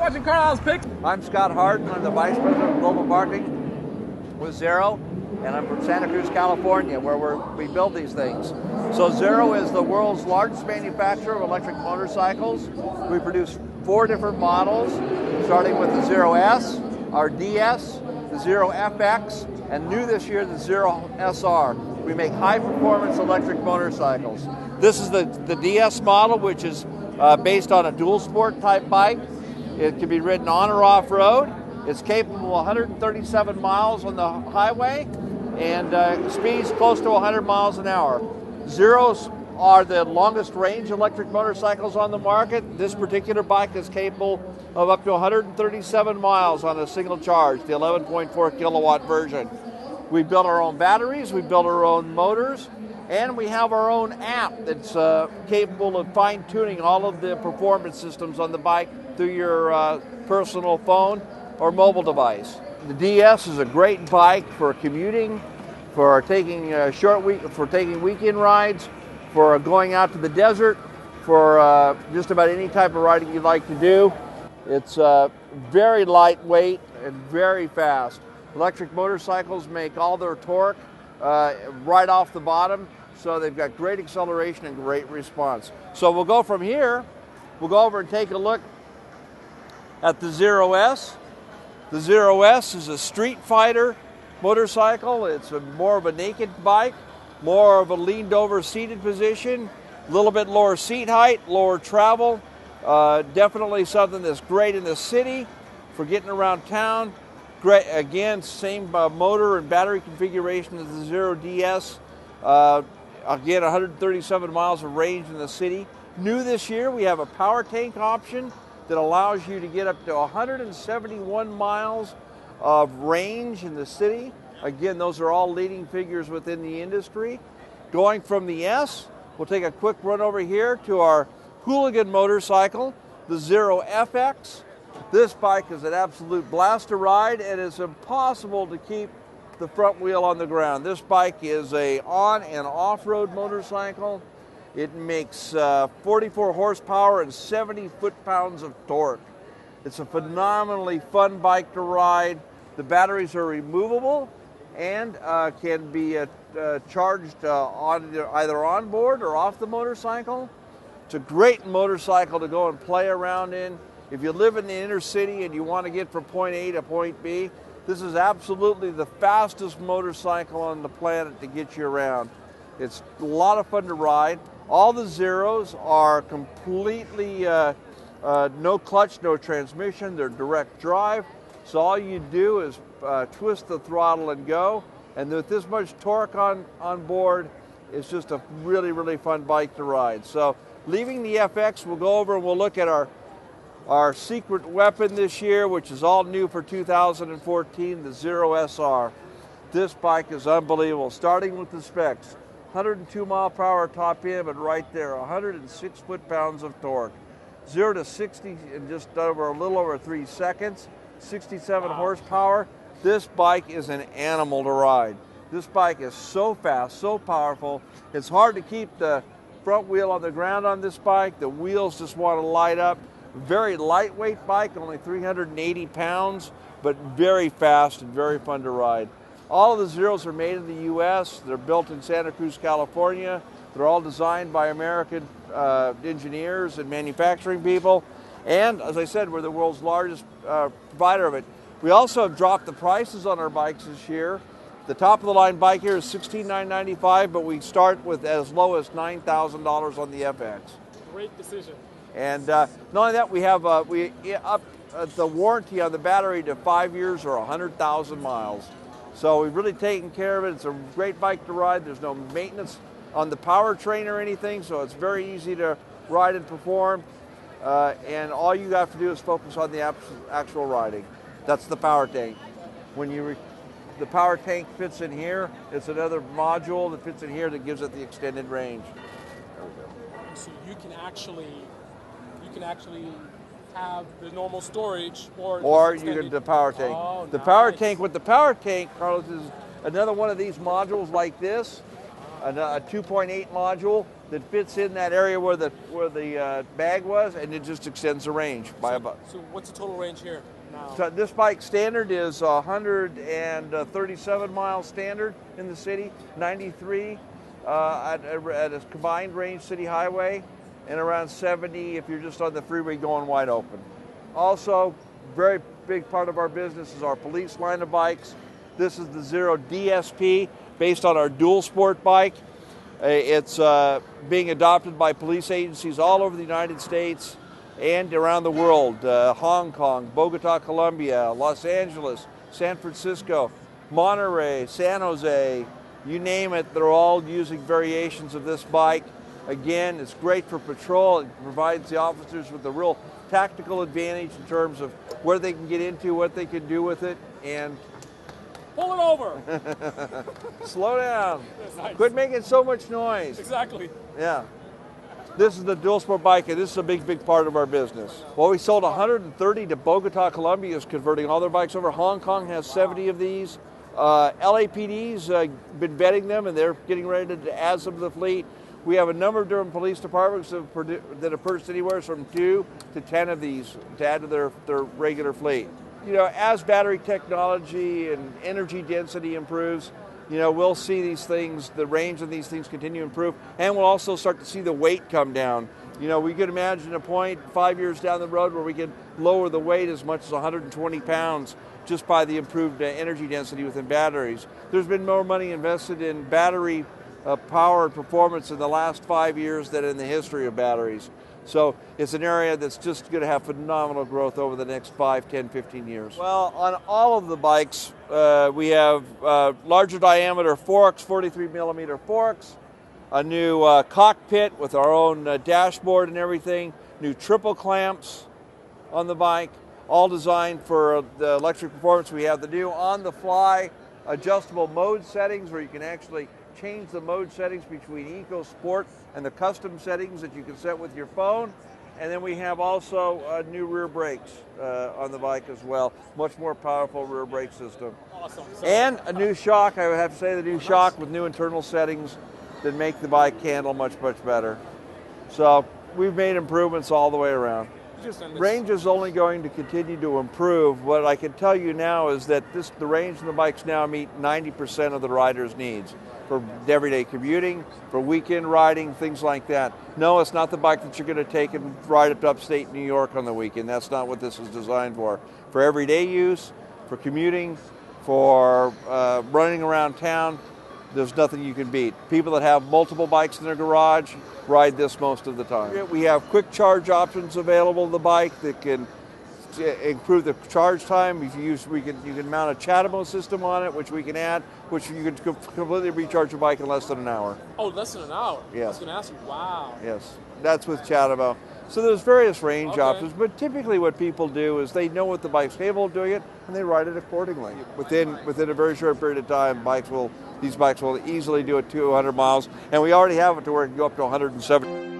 watching Carlyle's Pick. I'm Scott Harden. I'm the Vice President of Global Marketing with Zero, and I'm from Santa Cruz, California, where we build these things. So Zero is the world's largest manufacturer of electric motorcycles. We produce 4 different models, starting with the Zero S, our DS, the Zero FX, and new this year, the Zero SR. We make high-performance electric motorcycles. This is the DS model, which is based on a dual sport type bike. It can be ridden on or off road. It's capable of 137 miles on the highway and speeds close to 100 miles an hour. Zeros are the longest range electric motorcycles on the market. This particular bike is capable of up to 137 miles on a single charge, the 11.4 kilowatt version. We built our own batteries, we built our own motors, and we have our own app that's capable of fine-tuning all of the performance systems on the bike through your personal phone or mobile device. The DS is a great bike for commuting, for taking taking weekend rides, for going out to the desert, for just about any type of riding you'd like to do. It's very lightweight and very fast. Electric motorcycles make all their torque right off the bottom, so they've got great acceleration and great response. So we'll go from here, we'll go over and take a look at the Zero S. The Zero S is a street fighter motorcycle. It's more of a naked bike, more of a leaned over seated position, a little bit lower seat height, lower travel. Definitely something that's great in the city for getting around town. Great, again, same motor and battery configuration as the Zero DS. Again, 137 miles of range in the city. New this year, we have a power tank option that allows you to get up to 171 miles of range in the city. Again, those are all leading figures within the industry. Going from the S, we'll take a quick run over here to our hooligan motorcycle, the Zero FX. This bike is an absolute blast to ride, and it's impossible to keep the front wheel on the ground. This bike is a on and off-road motorcycle. It makes 44 horsepower and 70 foot-pounds of torque. It's a phenomenally fun bike to ride. The batteries are removable and can be charged either on board or off the motorcycle. It's a great motorcycle to go and play around in. If you live in the inner city and you want to get from point A to point B, this is absolutely the fastest motorcycle on the planet to get you around. It's a lot of fun to ride. All the Zeros are completely no clutch, no transmission. They're direct drive. So all you do is twist the throttle and go. And with this much torque on board, it's just a really, really fun bike to ride. So leaving the FX, we'll go over and we'll look at our secret weapon this year, which is all new for 2014, the Zero SR. This bike is unbelievable, starting with the specs. 102 mile per hour top end, but right there, 106 foot-pounds of torque. 0 to 60 in just over a little over 3 seconds, 67 horsepower. This bike is an animal to ride. This bike is so fast, so powerful. It's hard to keep the front wheel on the ground on this bike. The wheels just want to light up. Very lightweight bike, only 380 pounds, but very fast and very fun to ride. All of the Zeros are made in the U.S. They're built in Santa Cruz, California. They're all designed by American engineers and manufacturing people. And as I said, we're the world's largest provider of it. We also have dropped the prices on our bikes this year. The top of the line bike here is $16,995, but we start with as low as $9,000 on the FX. Great decision. And not only that, we have we up the warranty on the battery to 5 years or 100,000 miles. So we've really taken care of it. It's a great bike to ride. There's no maintenance on the powertrain or anything, so it's very easy to ride and perform. And all you have to do is focus on the actual riding. That's the power tank. When the power tank fits in here, it's another module that fits in here that gives it the extended range. There we go. So you can actually have the normal storage or you can the power tank. Oh, the power tank with the power tank, Carlos, is another one of these modules like this. a 2.8 module that fits in that area where the bag was, and it just extends the range by about. So what's the total range here now? So this bike standard is 137 miles standard in the city, 93 at a combined range city highway, and around 70 if you're just on the freeway going wide open. Also, very big part of our business is our police line of bikes. This is the Zero DSP, based on our dual sport bike. It's being adopted by police agencies all over the United States and around the world. Hong Kong, Bogota, Colombia, Los Angeles, San Francisco, Monterey, San Jose, you name it, they're all using variations of this bike. Again, it's great for patrol. It provides the officers with a real tactical advantage in terms of where they can get into, what they can do with it, and pull it over. Slow down. Nice. Quit making so much noise. Exactly. Yeah. This is the dual sport bike, and this is a big, big part of our business. Well, we sold 130 to Bogota. Colombia is converting all their bikes over. Hong Kong has 70 of these. LAPD's been vetting them, and they're getting ready to add some to the fleet. We have a number of different police departments that have purchased anywhere from 2 to 10 of these to add to their regular fleet. You know, as battery technology and energy density improves, you know, we'll see these things, the range of these things continue to improve, and we'll also start to see the weight come down. You know, we could imagine a point 5 years down the road where we could lower the weight as much as 120 pounds just by the improved energy density within batteries. There's been more money invested in battery power and performance in the last 5 years than in the history of batteries. So it's an area that's just going to have phenomenal growth over the next 5, 10, 15 years. Well, on all of the bikes, we have larger diameter forks, 43 millimeter forks, a new cockpit with our own dashboard and everything, new triple clamps on the bike, all designed for the electric performance. We have the new on-the-fly adjustable mode settings where you can actually change the mode settings between Eco Sport and the custom settings that you can set with your phone. And then we have also new rear brakes on the bike as well. Much more powerful rear brake system. Awesome. And a new shock, I would have to say the new shock with new internal settings that make the bike handle much, much better. So we've made improvements all the way around. Range is only going to continue to improve. What I can tell you now is that the range of the bikes now meet 90% of the rider's needs for everyday commuting, for weekend riding, things like that. No, it's not the bike that you're going to take and ride up to upstate New York on the weekend. That's not what this is designed for. For everyday use, for commuting, for running around town, there's nothing you can beat. People that have multiple bikes in their garage ride this most of the time. We have quick charge options available to the bike that can improve the charge time. If you can mount a Chatamo system on it, which we can add, which you can completely recharge your bike in less than an hour. Oh, less than an hour? Yes. I was going to ask you, wow. Yes, that's with Chatamo. So there's various range options, but typically what people do is they know what the bike's capable of doing it, and they ride it accordingly. Within a very short period of time, these bikes will easily do it 200 miles, and we already have it to where it can go up to 170.